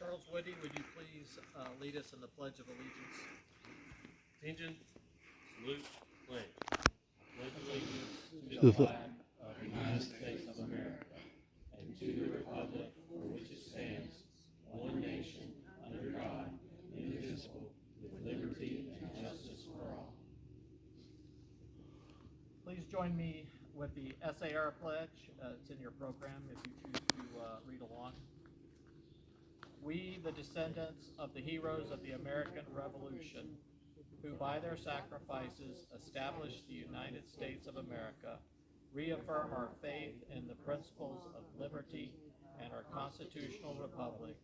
Charles Woody, would you please lead us in the Pledge of Allegiance? Attention, salute, pledge. Pledge allegiance to the flag of the United States of America and to the republic for which it stands, one nation, under God, indivisible, with liberty and justice for all. Please join me with the SAR pledge. It's in your program if you choose to read along. We, the descendants of the heroes of the American Revolution, who by their sacrifices established the United States of America, reaffirm our faith in the principles of liberty and our constitutional republic,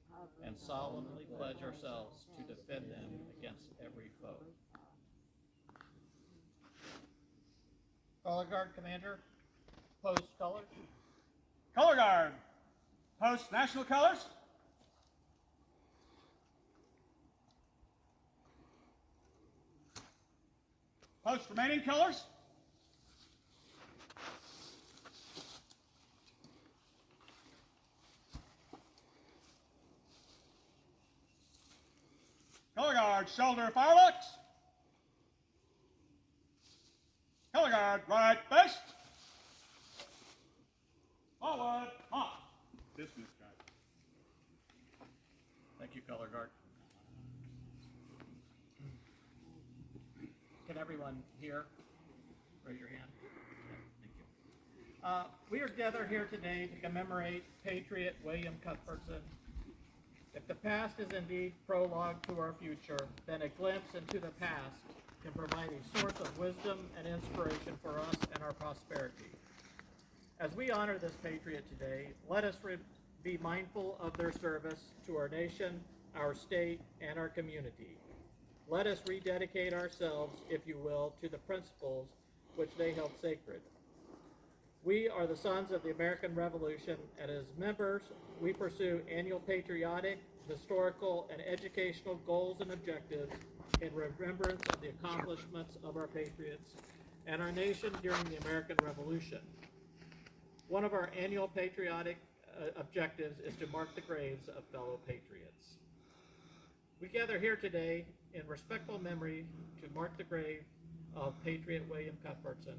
and solemnly pledge ourselves to defend them against every foe. Color Guard Commander, post color. Color Guard, post national colors. Post remaining colors. Color Guard, shoulder fireworks. Color Guard, right base. Forward, on. Dismiss, guys. Thank you, Color Guard. Can everyone hear? Raise your hand. Yeah, thank you. We are gathered here today to commemorate Patriot William Cuthbertson. If the past is indeed prologue to our future, then a glimpse into the past can provide a source of wisdom and inspiration for us and our prosperity. As we honor this patriot today, let us be mindful of their service to our nation, our state, and our community. Let us rededicate ourselves, if you will, to the principles which they held sacred. We are the sons of the American Revolution, and as members, we pursue annual patriotic, historical, and educational goals and objectives in remembrance of the accomplishments of our patriots and our nation during the American Revolution. One of our annual patriotic objectives is to mark the graves of fellow patriots. We gather here today in respectful memory to mark the grave of Patriot William Cuthbertson,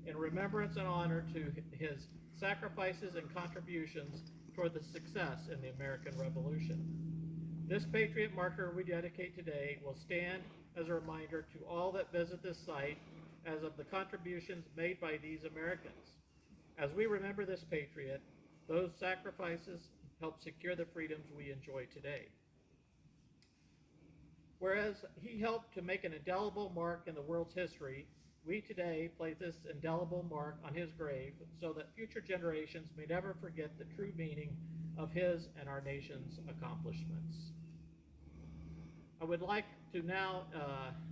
in remembrance and honor to his sacrifices and contributions toward the success in the American Revolution. This Patriot marker we dedicate today will stand as a reminder to all that visit this site as of the contributions made by these Americans. As we remember this patriot, those sacrifices help secure the freedoms we enjoy today. Whereas he helped to make an indelible mark in the world's history, we today place this indelible mark on his grave so that future generations may never forget the true meaning of his and our nation's accomplishments. I would like to now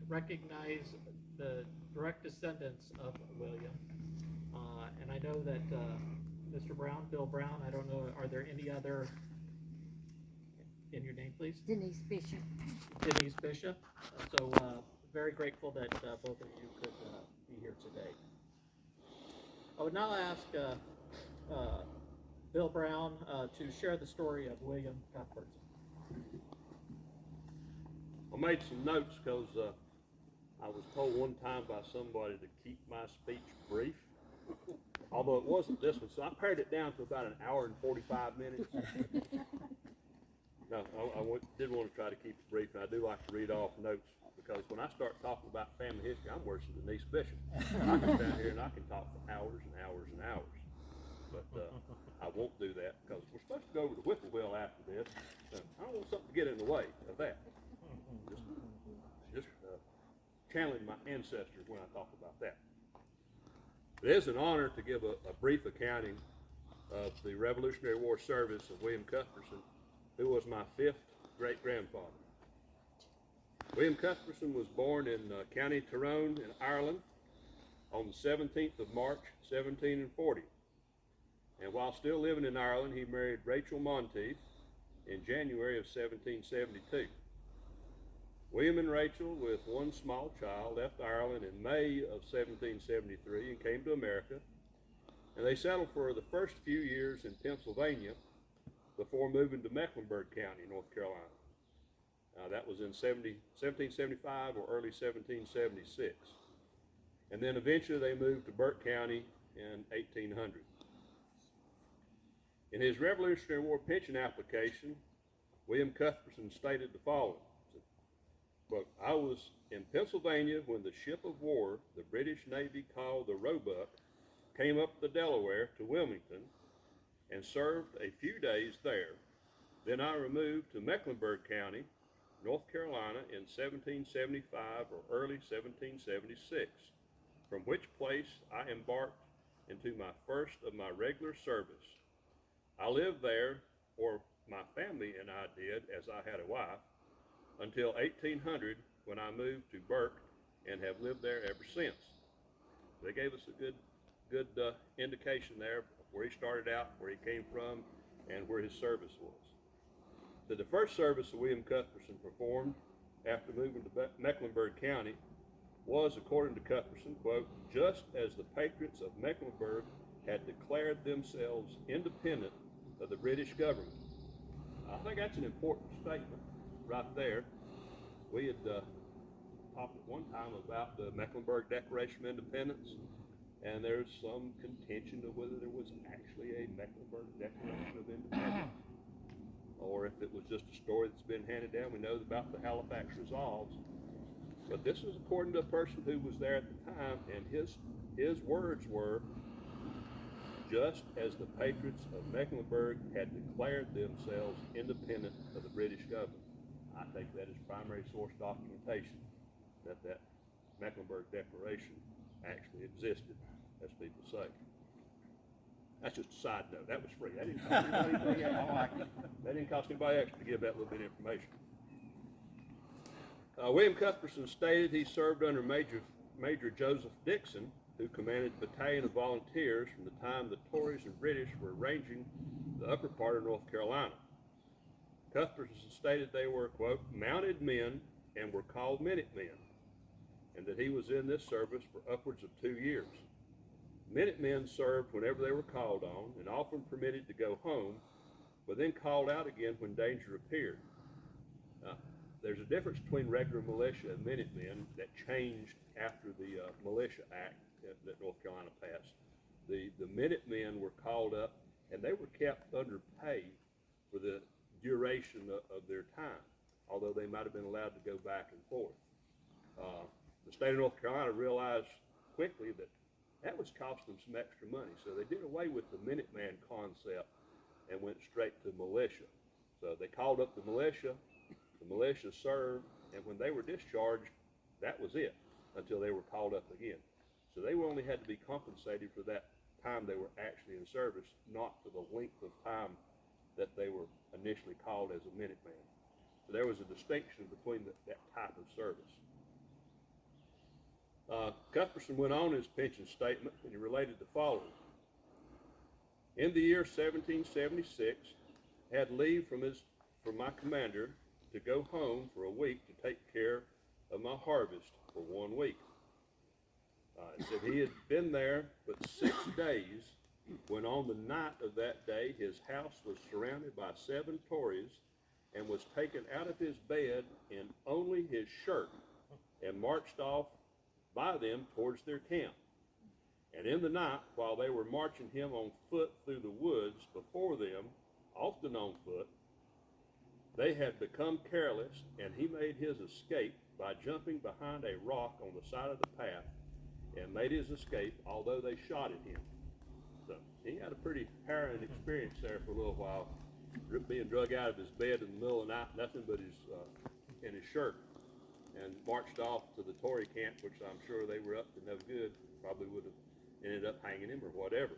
recognize the direct descendants of William. And I know that Mr. Brown, Bill Brown, I don't know, are there any other in your name, please? Denise Bishop. Denise Bishop. So very grateful that both of you could be here today. I would now ask Bill Brown to share the story of William Cuthbertson. I made some notes because I was told one time by somebody to keep my speech brief, although it wasn't this one, so I pared it down to about an hour and 45 minutes. No, I did want to try to keep it brief, and I do like to read off notes, because when I start talking about family history, I'm worse than Denise Bishop. I can stand here and I can talk for hours and hours and hours, but I won't do that because we're supposed to go over to Whippoorwill after this. So I don't want something to get in the way of that. Just channeling my ancestors when I talk about that. It is an honor to give a brief accounting of the Revolutionary War service of William Cuthbertson, who was my fifth great-grandfather. William Cuthbertson was born in County Tyrone in Ireland on the 17th of March, 1740. And while still living in Ireland, he married Rachel Monteith in January of 1772. William and Rachel, with one small child, left Ireland in May of 1773 and came to America. And they settled for the first few years in Pennsylvania, before moving to Mecklenburg County, North Carolina. That was in 1775 or early 1776. And then eventually they moved to Burke County in 1800. In his Revolutionary War pension application, William Cuthbertson stated the following. Quote, I was in Pennsylvania when the ship of war the British Navy called the Roebuck came up the Delaware to Wilmington and served a few days there. Then I removed to Mecklenburg County, North Carolina in 1775 or early 1776, from which place I embarked into my first of my regular service. I lived there, or my family and I did, as I had a wife, until 1800 when I moved to Burke and have lived there ever since. They gave us a good indication there of where he started out, where he came from, and where his service was. The first service that William Cuthbertson performed after moving to Mecklenburg County was, according to Cuthbertson, quote, just as the Patriots of Mecklenburg had declared themselves independent of the British government. I think that's an important statement right there. We had talked at one time about the Mecklenburg Declaration of Independence, and there's some contention of whether there was actually a Mecklenburg Declaration of Independence or if it was just a story that's been handed down. We know about the Halifax Resolves, but this was according to a person who was there at the time, and his words were, just as the Patriots of Mecklenburg had declared themselves independent of the British government. I take that as primary source documentation that Mecklenburg Declaration actually existed, as people say. That's just a side note. That was free. That didn't cost anybody anything extra. That didn't cost anybody extra to give that little bit of information. William Cuthbertson stated he served under Major Joseph Dixon, who commanded a battalion of volunteers from the time the Tories and British were ranging the upper part of North Carolina. Cuthbertson stated they were, quote, mounted men and were called Minutemen, and that he was in this service for upwards of 2 years. Minutemen served whenever they were called on and often permitted to go home, but then called out again when danger appeared. There's a difference between regular militia and Minutemen that changed after the Militia Act that North Carolina passed. The Minutemen were called up, and they were kept under pay for the duration of their time, although they might have been allowed to go back and forth. The state of North Carolina realized quickly that was costing them some extra money, so they did away with the Minuteman concept and went straight to militia. So they called up the militia served, and when they were discharged, that was it until they were called up again. So they only had to be compensated for that time they were actually in service, not for the length of time that they were initially called as a Minuteman. So there was a distinction between that type of service. Cuthbertson went on his pension statement, and he related the following. In the year 1776, had leave from my commander to go home for a week to take care of my harvest for 1 week. It said he had been there but 6 days, when on the night of that day his house was surrounded by 7 Tories and was taken out of his bed in only his shirt and marched off by them towards their camp. And in the night, while they were marching him on foot through the woods before them, often on foot, they had become careless, and he made his escape by jumping behind a rock on the side of the path and made his escape, although they shot at him. So he had a pretty harrowing experience there for a little while, being drug out of his bed in the middle of the night, nothing but in his shirt, and marched off to the Tory camp, which I'm sure they were up to no good, probably would have ended up hanging him or whatever.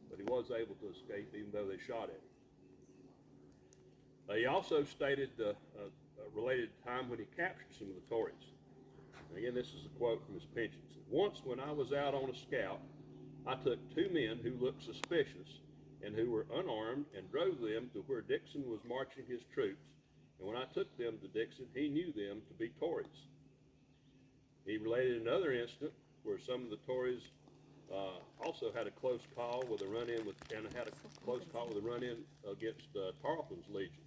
But he was able to escape even though they shot at him. He also stated a related time when he captured some of the Tories. And again, this is a quote from his pension. It said, once when I was out on a scout, I took 2 men who looked suspicious and who were unarmed and drove them to where Dixon was marching his troops. And when I took them to Dixon, he knew them to be Tories. He related another incident where some of the Tories Also had a close call with a run-in against Tarleton's Legion.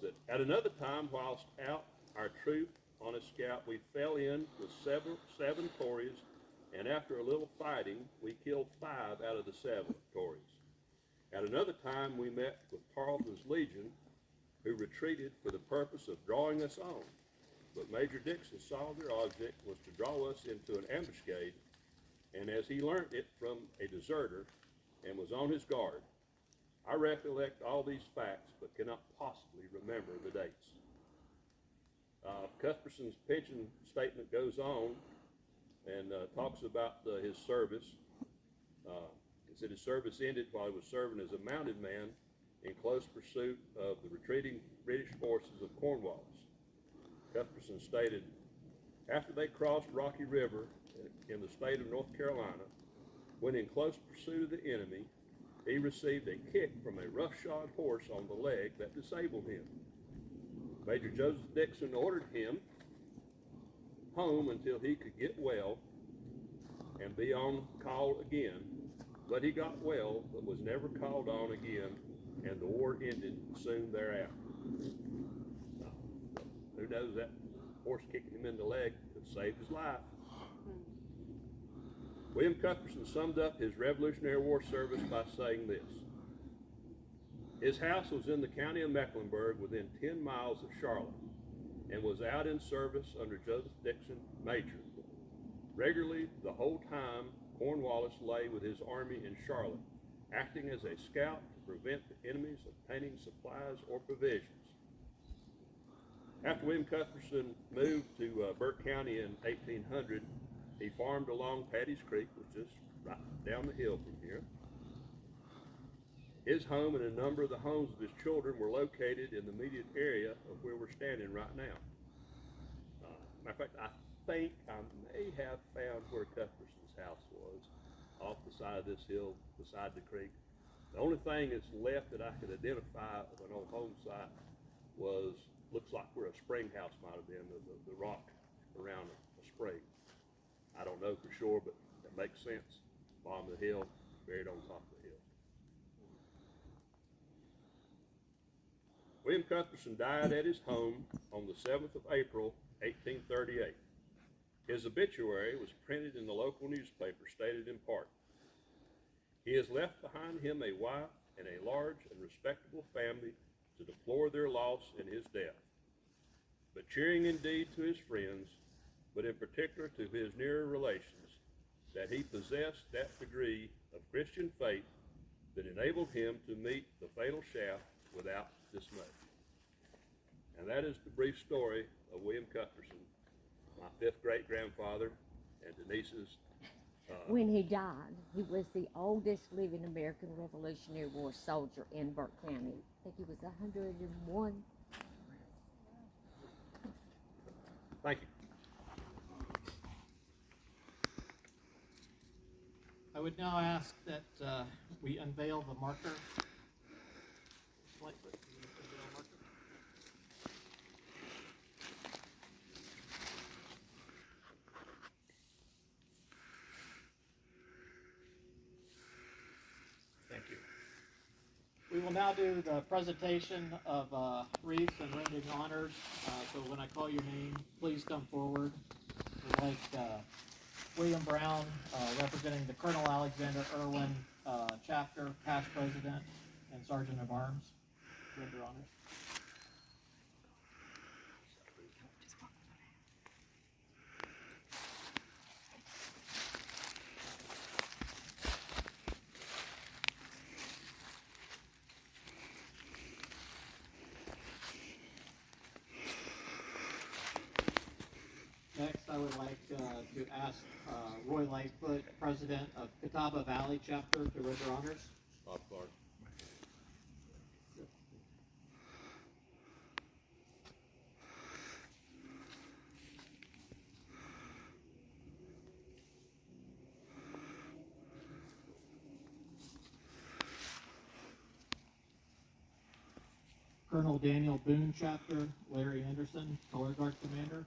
That at another time, whilst out our troop on a scout, we fell in with seven Tories, and after a little fighting, we killed 5 out of the 7 Tories. At another time, we met with Tarleton's Legion, who retreated for the purpose of drawing us on. But Major Dixon saw their object was to draw us into an ambuscade, and as he learned it from a deserter and was on his guard. I recollect all these facts, but cannot possibly remember the dates. Cuthbertson's pension statement goes on and talks about his service. It said his service ended while he was serving as a mounted man in close pursuit of the retreating British forces of Cornwallis. Cuthbertson stated, after they crossed Rocky River in the state of North Carolina, when in close pursuit of the enemy, he received a kick from a roughshod horse on the leg that disabled him. Major Joseph Dixon ordered him home until he could get well and be on call again, but he got well but was never called on again, and the war ended soon thereafter. Who knows, that horse kicking him in the leg could save his life. William Cuthbertson summed up his Revolutionary War service by saying this. His house was in the county of Mecklenburg within 10 miles of Charlotte and was out in service under Joseph Dixon, Major. Regularly, the whole time, Cornwallis lay with his army in Charlotte, acting as a scout to prevent the enemies obtaining supplies or provisions. After William Cuthbertson moved to Burke County in 1800, he farmed along Paddy's Creek, which is right down the hill from here. His home and a number of the homes of his children were located in the immediate area of where we're standing right now. Matter of fact, I think I may have found where Cuthbertson's house was, off the side of this hill, beside the creek. The only thing that's left that I could identify of an old home site looks like where a spring house might have been, the rock around a spring. I don't know for sure, but that makes sense. Bottom of the hill, buried on top of the hill. William Cuthbertson died at his home on the 7th of April, 1838. His obituary was printed in the local newspaper, stated in part, he has left behind him a wife and a large and respectable family to deplore their loss in his death. But cheering indeed to his friends, but in particular to his nearer relations, that he possessed that degree of Christian faith that enabled him to meet the fatal shaft without dismay. And that is the brief story of William Cuthbertson, my 5th great-grandfather, and Denise's. When he died, he was the oldest living American Revolutionary War soldier in Burke County. I think he was 101. Thank you. I would now ask that we unveil the marker. Thank you. We will now do the presentation of wreaths and rendering honors. So when I call your name, please come forward. We'd like William Brown, representing the Colonel Alexander Erwin chapter, past president and sergeant of arms, render honors. Next, I would like to ask Roy Lightfoot, president of Catawba Valley chapter, to render honors. Bob Clark. Colonel Daniel Boone chapter, Larry Anderson, color guard commander.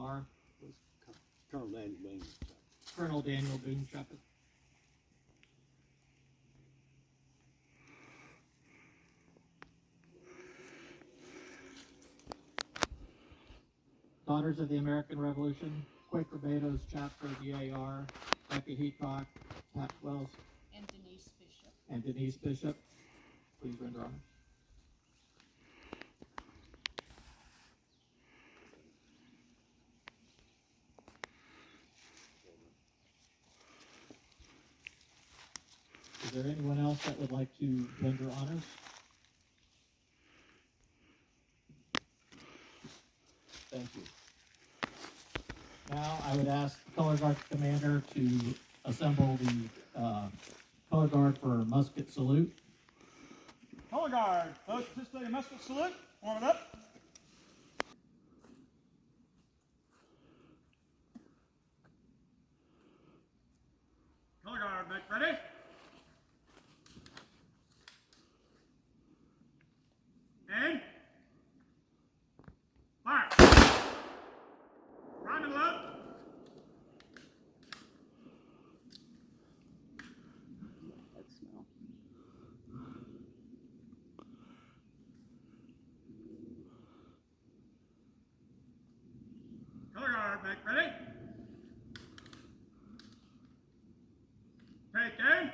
SAR? Colonel Daniel Boone. Colonel Daniel Boone Shepherd. Daughters of the American Revolution, Quaker Beto's chapter of DAR, Becky Heacock, Pat Wells, and Denise Bishop. and Denise Bishop. Please render honor. Is there anyone else that would like to render honors? Thank you. Now I would ask the Color Guard Commander to assemble the Color Guard for musket salute. Color Guard, those participating in musket salute, form it up. Color Guard, make ready. And fire. Prime and load. That smell. Color Guard, make ready. Take aim.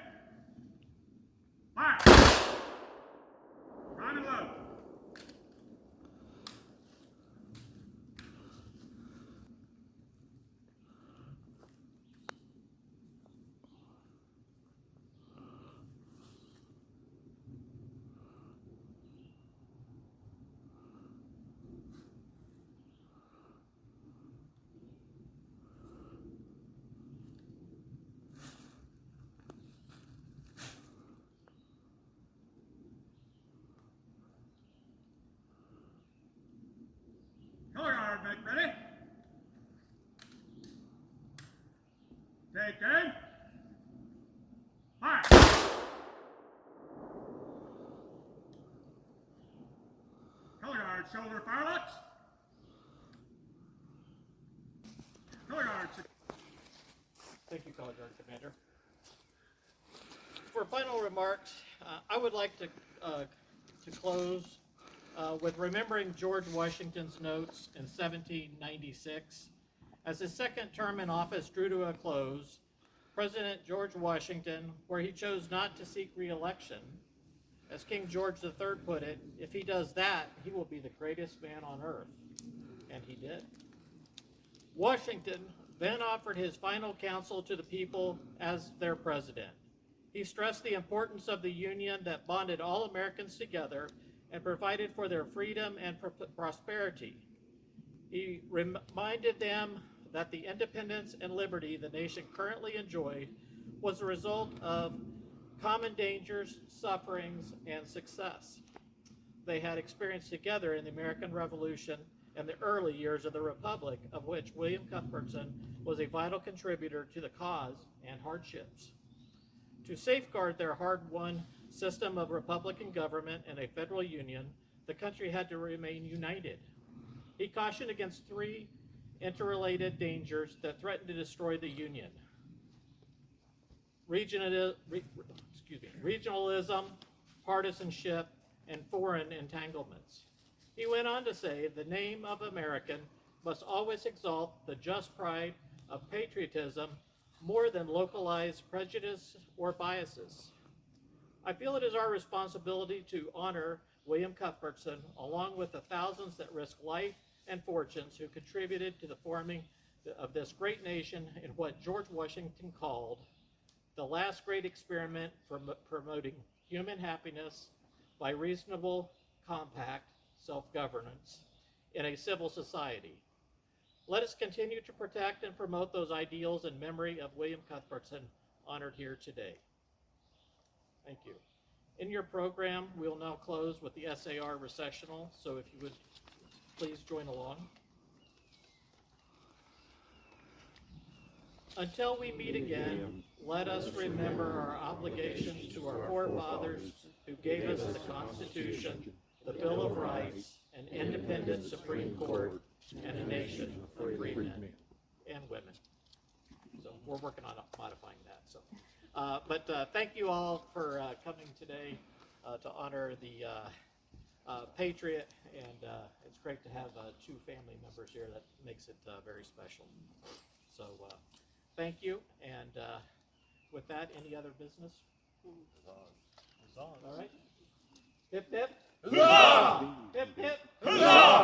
Fire. Prime and load. Color Guard, make ready. Take aim. Fire. Color Guard, shoulder firelocks. Color Guard, Thank you, Color Guard Commander. For final remarks, I would like to close with remembering George Washington's notes in 1796. As his second term in office drew to a close, President George Washington, where he chose not to seek re-election, as King George III put it, if he does that, he will be the greatest man on earth. And he did. Washington then offered his final counsel to the people as their president. He stressed the importance of the union that bonded all Americans together and provided for their freedom and prosperity. He reminded them that the independence and liberty the nation currently enjoyed was the result of common dangers, sufferings, and success they had experienced together in the American Revolution and the early years of the Republic, of which William Cuthbertson was a vital contributor to the cause and hardships. To safeguard their hard-won system of Republican government and a federal union, the country had to remain united. He cautioned against three interrelated dangers that threatened to destroy the Union: regionalism, partisanship, and foreign entanglements. He went on to say the name of American must always exalt the just pride of patriotism more than localized prejudice or biases. I feel it is our responsibility to honor William Cuthbertson, along with the thousands that risked life and fortunes who contributed to the forming of this great nation in what George Washington called the last great experiment for promoting human happiness by reasonable, compact self-governance in a civil society. Let us continue to protect and promote those ideals in memory of William Cuthbertson, honored here today. Thank you. In your program, we will now close with the SAR recessional, so if you would please join along. Until we meet again, let us remember our obligations to our forefathers who gave us the Constitution, the Bill of Rights, an independent Supreme Court, and a nation for free men and women. So we're working on modifying that. So, but thank you all for coming today to honor the Patriot, and it's great to have two family members here. That makes it very special. So thank you, and with that, any other business? All right. Hip hip. Huzzah! Hip hip. Huzzah!